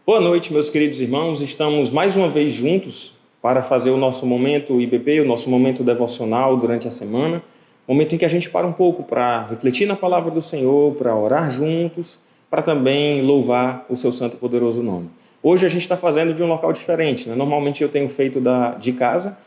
Boa noite, meus queridos irmãos. Estamos mais uma vez juntos para fazer o nosso momento IBP, o nosso momento devocional durante a semana. Momento em que a gente para um pouco para refletir na palavra do Senhor, para orar juntos, para também louvar o seu santo e poderoso nome. Hoje a gente está fazendo de um local diferente, né? Normalmente eu tenho feito de casa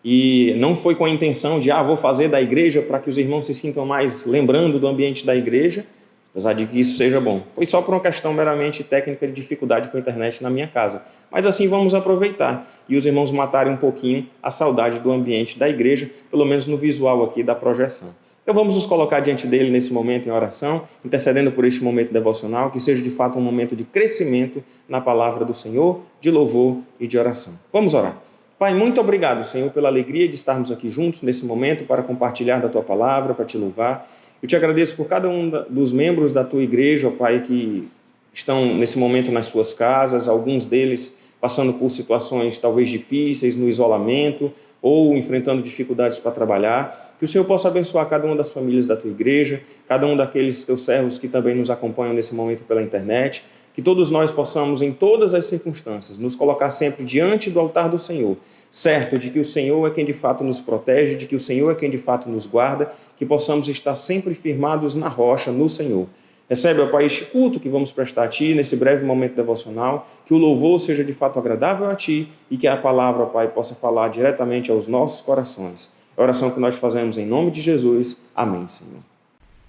e não foi com a intenção de, vou fazer da igreja para que os irmãos se sintam mais lembrando do ambiente da igreja, apesar de que isso seja bom. Foi só por uma questão meramente técnica de dificuldade com a internet na minha casa. Mas assim vamos aproveitar e os irmãos matarem um pouquinho a saudade do ambiente da igreja, pelo menos no visual aqui da projeção. Então vamos nos colocar diante dele nesse momento em oração, intercedendo por este momento devocional, que seja de fato um momento de crescimento na palavra do Senhor, de louvor e de oração. Vamos orar. Pai, muito obrigado, Senhor, pela alegria de estarmos aqui juntos nesse momento para compartilhar da Tua palavra, para Te louvar. Eu Te agradeço por cada um dos membros da Tua igreja, ó Pai, que estão nesse momento nas suas casas, alguns deles passando por situações talvez difíceis, no isolamento, ou enfrentando dificuldades para trabalhar. Que o Senhor possa abençoar cada uma das famílias da Tua igreja, cada um daqueles Teus servos que também nos acompanham nesse momento pela internet. Que todos nós possamos, em todas as circunstâncias, nos colocar sempre diante do altar do Senhor, certo de que o Senhor é quem de fato nos protege, de que o Senhor é quem de fato nos guarda, que possamos estar sempre firmados na rocha, no Senhor. Recebe, ó Pai, este culto que vamos prestar a Ti nesse breve momento devocional, que o louvor seja de fato agradável a Ti e que a palavra, ó Pai, possa falar diretamente aos nossos corações. É a oração que nós fazemos em nome de Jesus. Amém, Senhor.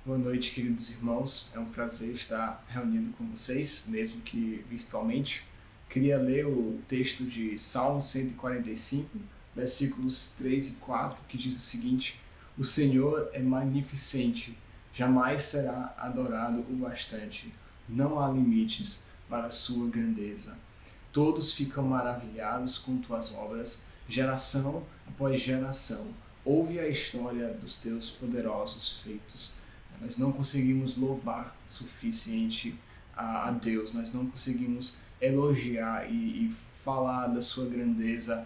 Boa noite, queridos irmãos. É um prazer estar reunido com vocês, mesmo que virtualmente. Queria ler o texto de Salmo 145, versículos 3 e 4, que diz o seguinte: O Senhor é magnificente, jamais será adorado o bastante. Não há limites para a sua grandeza. Todos ficam maravilhados com tuas obras, geração após geração. Ouve a história dos teus poderosos feitos. Nós não conseguimos louvar o suficiente a Deus, nós não conseguimos elogiar e falar da sua grandeza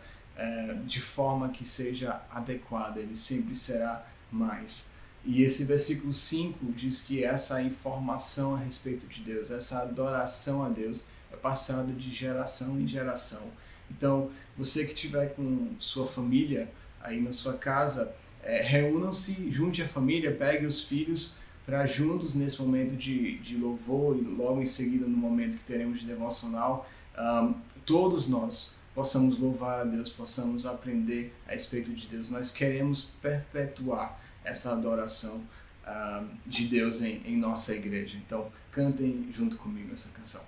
de forma que seja adequada, ele sempre será mais. E esse versículo 5 diz que essa informação a respeito de Deus, essa adoração a Deus é passada de geração em geração. Então, você que estiver com sua família aí na sua casa, reúnam-se, junte a família, pegue os filhos para juntos nesse momento de louvor e logo em seguida no momento que teremos de devocional, todos nós possamos louvar a Deus, possamos aprender a respeito de Deus. Nós queremos perpetuar essa adoração de Deus em nossa igreja. Então, cantem junto comigo essa canção.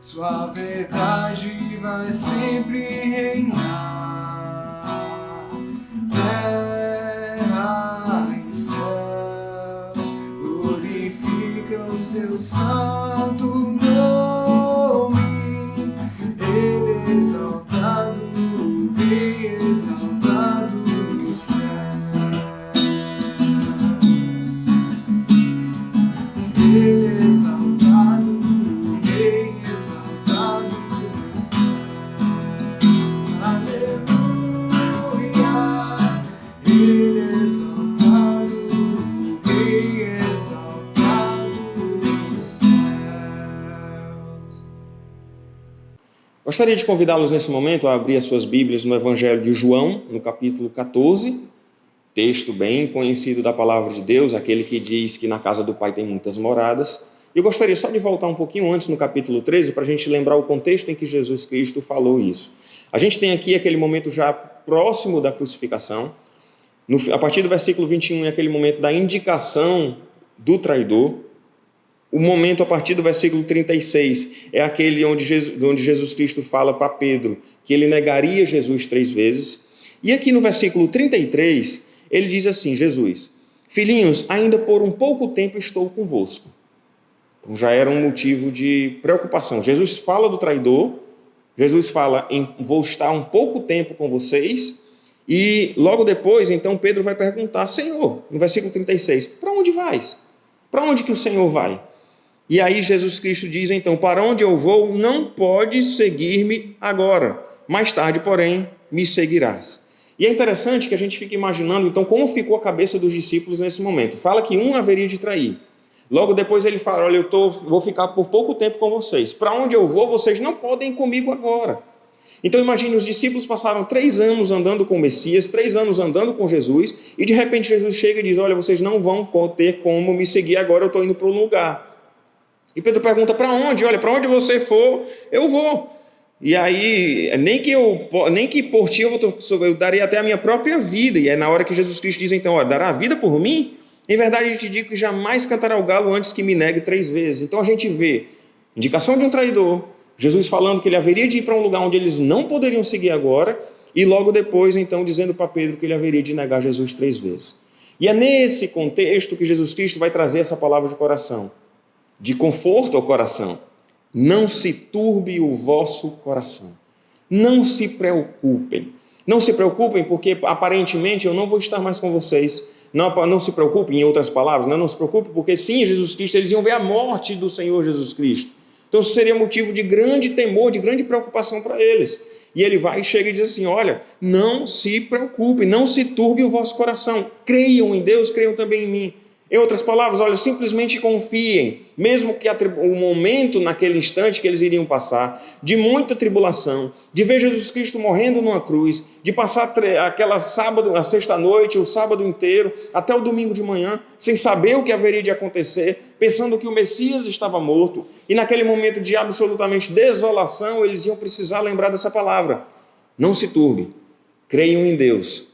Sua verdade vai sempre reinar. Terra e céus glorificam seu santo nome. Ele é exaltado, Rei exaltado nos céus. Ele é exaltado, Rei exaltado nos céus. Aleluia. Ele é exaltado, Rei exaltado nos céus. Gostaria de convidá-los nesse momento a abrir as suas Bíblias no Evangelho de João, no capítulo 14, texto bem conhecido da palavra de Deus, aquele que diz que na casa do Pai tem muitas moradas. Eu gostaria só de voltar um pouquinho antes no capítulo 13 para a gente lembrar o contexto em que Jesus Cristo falou isso. A gente tem aqui aquele momento já próximo da crucificação. A partir do versículo 21 é aquele momento da indicação do traidor. O momento a partir do versículo 36 é aquele onde Jesus Cristo fala para Pedro que ele negaria Jesus 3 vezes. E aqui no versículo 33, ele diz assim, Jesus, filhinhos, ainda por um pouco tempo estou convosco. Então já era um motivo de preocupação. Jesus fala do traidor, Jesus fala, vou estar um pouco tempo com vocês, e logo depois, então, Pedro vai perguntar, Senhor, no versículo 36, para onde vais? Para onde que o Senhor vai? E aí Jesus Cristo diz, então, para onde eu vou, não podes seguir-me agora. Mais tarde, porém, me seguirás. E é interessante que a gente fique imaginando, então, como ficou a cabeça dos discípulos nesse momento. Fala que um haveria de trair. Logo depois ele fala, olha, vou ficar por pouco tempo com vocês. Para onde eu vou, vocês não podem ir comigo agora. Então imagine, os discípulos passaram 3 anos andando com o Messias, 3 anos andando com Jesus, e de repente Jesus chega e diz, olha, vocês não vão ter como me seguir agora, eu estou indo para um lugar. E Pedro pergunta, para onde? Olha, para onde você for, eu vou. E aí, nem que por ti eu darei até a minha própria vida. E é na hora que Jesus Cristo diz, então, ó, dará a vida por mim? Em verdade, eu te digo que jamais cantará o galo antes que me negue 3 vezes. Então a gente vê indicação de um traidor, Jesus falando que ele haveria de ir para um lugar onde eles não poderiam seguir agora, e logo depois, então, dizendo para Pedro que ele haveria de negar Jesus 3 vezes. E é nesse contexto que Jesus Cristo vai trazer essa palavra de coração, de conforto ao coração. Não se turbe o vosso coração. Não se preocupem. Não se preocupem porque aparentemente eu não vou estar mais com vocês. Não se preocupem, em outras palavras, não se preocupem porque sim, Jesus Cristo, eles iam ver a morte do Senhor Jesus Cristo. Então isso seria motivo de grande temor, de grande preocupação para eles. E ele vai e chega e diz assim, olha, não se preocupem, não se turbe o vosso coração. Creiam em Deus, creiam também em mim. Em outras palavras, olha, simplesmente confiem, mesmo que o momento, naquele instante que eles iriam passar, de muita tribulação, de ver Jesus Cristo morrendo numa cruz, de passar a sexta-noite, o sábado inteiro, até o domingo de manhã, sem saber o que haveria de acontecer, pensando que o Messias estava morto, e naquele momento de absolutamente desolação, eles iam precisar lembrar dessa palavra. Não se turbe, creiam em Deus,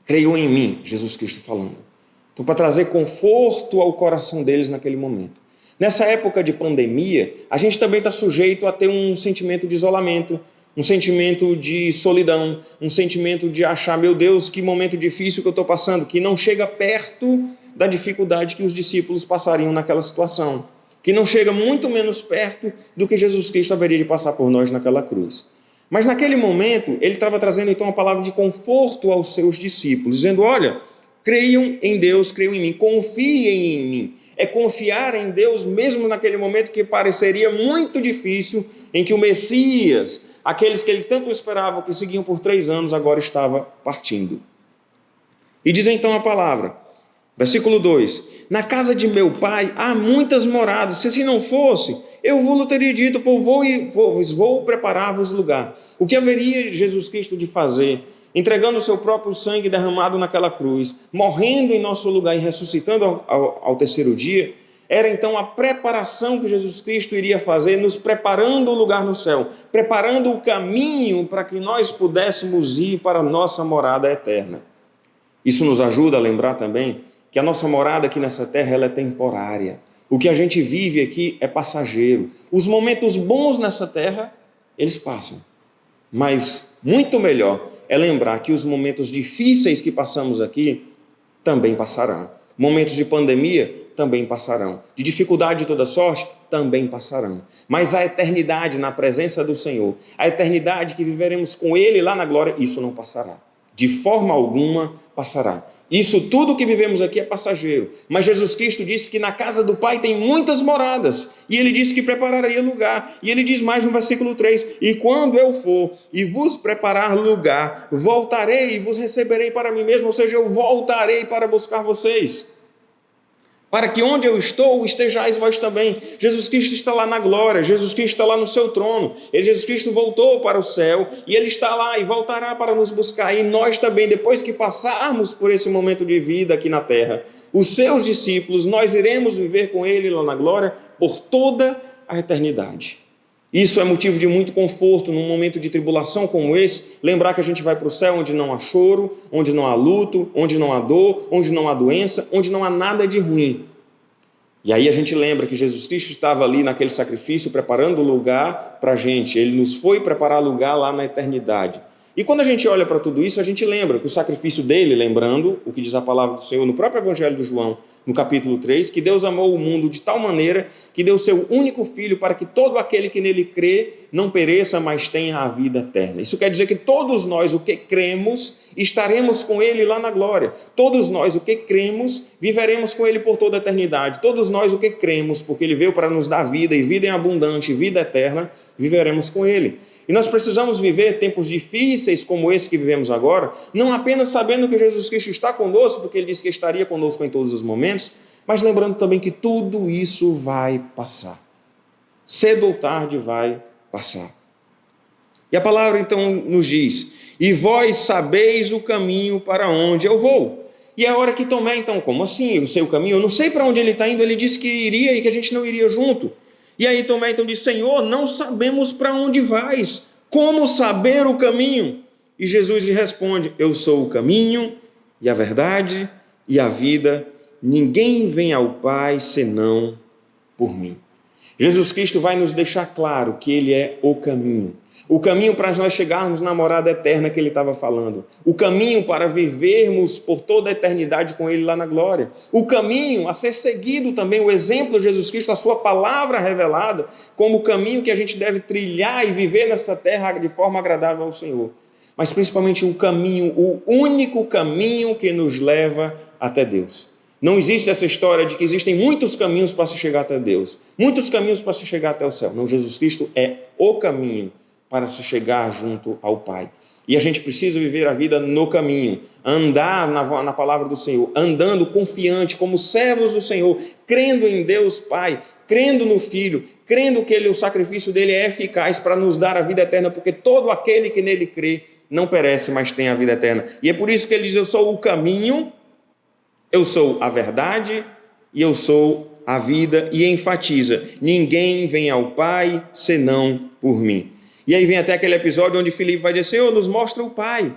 creiam em mim, Jesus Cristo falando. Então, para trazer conforto ao coração deles naquele momento. Nessa época de pandemia, a gente também está sujeito a ter um sentimento de isolamento, um sentimento de solidão, um sentimento de achar, meu Deus, que momento difícil que eu estou passando, que não chega perto da dificuldade que os discípulos passariam naquela situação, que não chega muito menos perto do que Jesus Cristo haveria de passar por nós naquela cruz. Mas naquele momento, ele estava trazendo então uma palavra de conforto aos seus discípulos, dizendo, olha, creiam em Deus, creiam em mim, confiem em mim. É confiar em Deus mesmo naquele momento que pareceria muito difícil, em que o Messias, aqueles que ele tanto esperava, que seguiam por 3 anos, agora estava partindo. E diz então a palavra, versículo 2, na casa de meu pai há muitas moradas, se assim não fosse, eu vos teria dito, vou preparar-vos lugar. O que haveria Jesus Cristo de fazer? Entregando o seu próprio sangue derramado naquela cruz, morrendo em nosso lugar e ressuscitando ao terceiro dia, era então a preparação que Jesus Cristo iria fazer, nos preparando o lugar no céu, preparando o caminho para que nós pudéssemos ir para a nossa morada eterna. Isso nos ajuda a lembrar também que a nossa morada aqui nessa terra ela é temporária. O que a gente vive aqui é passageiro. Os momentos bons nessa terra, eles passam. Mas muito melhor é lembrar que os momentos difíceis que passamos aqui também passarão. Momentos de pandemia também passarão. De dificuldade de toda sorte também passarão. Mas a eternidade na presença do Senhor, a eternidade que viveremos com Ele lá na glória, isso não passará. De forma alguma passará. Isso tudo que vivemos aqui é passageiro. Mas Jesus Cristo disse que na casa do Pai tem muitas moradas. E Ele disse que prepararia lugar. E Ele diz mais no versículo 3, e quando eu for e vos preparar lugar, voltarei e vos receberei para mim mesmo. Ou seja, eu voltarei para buscar vocês. Para que onde eu estou, estejais vós também. Jesus Cristo está lá na glória, Jesus Cristo está lá no seu trono, Jesus Cristo voltou para o céu, e Ele está lá e voltará para nos buscar, e nós também, depois que passarmos por esse momento de vida aqui na terra, os seus discípulos, nós iremos viver com Ele lá na glória por toda a eternidade. Isso é motivo de muito conforto num momento de tribulação como esse, lembrar que a gente vai para o céu onde não há choro, onde não há luto, onde não há dor, onde não há doença, onde não há nada de ruim. E aí a gente lembra que Jesus Cristo estava ali naquele sacrifício preparando o lugar para a gente, Ele nos foi preparar lugar lá na eternidade. E quando a gente olha para tudo isso, a gente lembra que o sacrifício dele, lembrando o que diz a palavra do Senhor no próprio Evangelho de João, no capítulo 3, que Deus amou o mundo de tal maneira que deu seu único Filho para que todo aquele que nele crê não pereça, mas tenha a vida eterna. Isso quer dizer que todos nós, o que cremos, estaremos com Ele lá na glória. Todos nós, o que cremos, viveremos com Ele por toda a eternidade. Todos nós, o que cremos, porque Ele veio para nos dar vida e vida em abundante, vida eterna, viveremos com Ele. E nós precisamos viver tempos difíceis como esse que vivemos agora, não apenas sabendo que Jesus Cristo está conosco, porque Ele disse que estaria conosco em todos os momentos, mas lembrando também que tudo isso vai passar. Cedo ou tarde vai passar. E a palavra então nos diz, e vós sabeis o caminho para onde eu vou. E é a hora que Tomé, então, como assim? Eu sei o caminho? Eu não sei para onde ele está indo, ele disse que iria e que a gente não iria junto. E aí Tomé então diz, Senhor, não sabemos para onde vais, como saber o caminho? E Jesus lhe responde, eu sou o caminho e a verdade e a vida, ninguém vem ao Pai senão por mim. Jesus Cristo vai nos deixar claro que Ele é o caminho para nós chegarmos na morada eterna que Ele estava falando, o caminho para vivermos por toda a eternidade com Ele lá na glória, o caminho a ser seguido também, o exemplo de Jesus Cristo, a sua palavra revelada, como o caminho que a gente deve trilhar e viver nesta terra de forma agradável ao Senhor, mas principalmente o caminho, o único caminho que nos leva até Deus. Não existe essa história de que existem muitos caminhos para se chegar até Deus, muitos caminhos para se chegar até o céu. Não, Jesus Cristo é o caminho para se chegar junto ao Pai. E a gente precisa viver a vida no caminho, andar na palavra do Senhor, andando confiante como servos do Senhor, crendo em Deus Pai, crendo no Filho, crendo que o sacrifício dele é eficaz para nos dar a vida eterna, porque todo aquele que nele crê não perece, mas tem a vida eterna. E é por isso que ele diz, eu sou o caminho, eu sou a verdade e eu sou a vida, e enfatiza, ninguém vem ao Pai senão por mim. E aí vem até aquele episódio onde Filipe vai dizer, Senhor, nos mostra o Pai.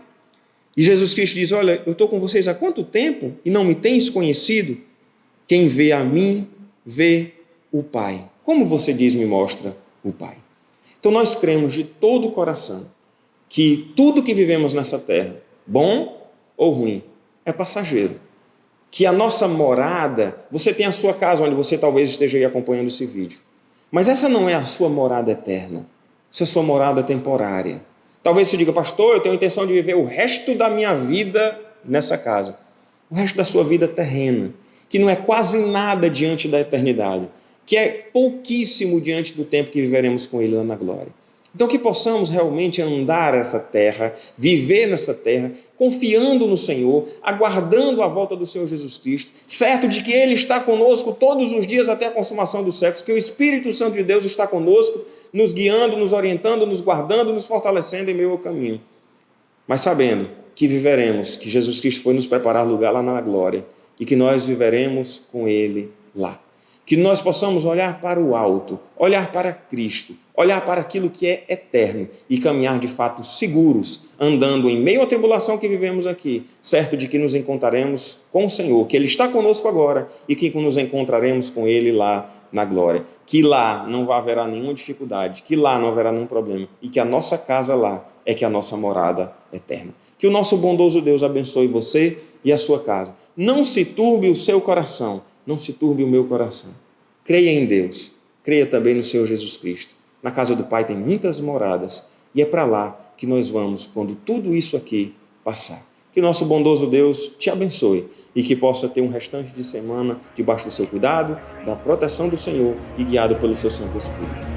E Jesus Cristo diz, olha, eu estou com vocês há quanto tempo e não me tens conhecido? Quem vê a mim, vê o Pai. Como você diz, me mostra o Pai. Então nós cremos de todo o coração que tudo que vivemos nessa terra, bom ou ruim, é passageiro. Que a nossa morada, você tem a sua casa onde você talvez esteja aí acompanhando esse vídeo, mas essa não é a sua morada eterna. Essa é a sua morada temporária. Talvez você diga, pastor, eu tenho a intenção de viver o resto da minha vida nessa casa. O resto da sua vida terrena, que não é quase nada diante da eternidade, que é pouquíssimo diante do tempo que viveremos com Ele lá na glória. Então que possamos realmente andar essa terra, viver nessa terra, confiando no Senhor, aguardando a volta do Senhor Jesus Cristo, certo de que Ele está conosco todos os dias até a consumação dos séculos, que o Espírito Santo de Deus está conosco, nos guiando, nos orientando, nos guardando, nos fortalecendo em meio ao caminho. Mas sabendo que viveremos, que Jesus Cristo foi nos preparar lugar lá na glória e que nós viveremos com Ele lá. Que nós possamos olhar para o alto, olhar para Cristo, olhar para aquilo que é eterno e caminhar de fato seguros, andando em meio à tribulação que vivemos aqui, certo de que nos encontraremos com o Senhor, que Ele está conosco agora e que nos encontraremos com Ele lá na glória, que lá não haverá nenhuma dificuldade, que lá não haverá nenhum problema e que a nossa casa lá é que é a nossa morada eterna. Que o nosso bondoso Deus abençoe você e a sua casa. Não se turbe o seu coração, não se turbe o meu coração. Creia em Deus, creia também no Senhor Jesus Cristo. Na casa do Pai tem muitas moradas e é para lá que nós vamos quando tudo isso aqui passar. Que nosso bondoso Deus te abençoe e que possa ter um restante de semana debaixo do seu cuidado, da proteção do Senhor e guiado pelo seu Santo Espírito.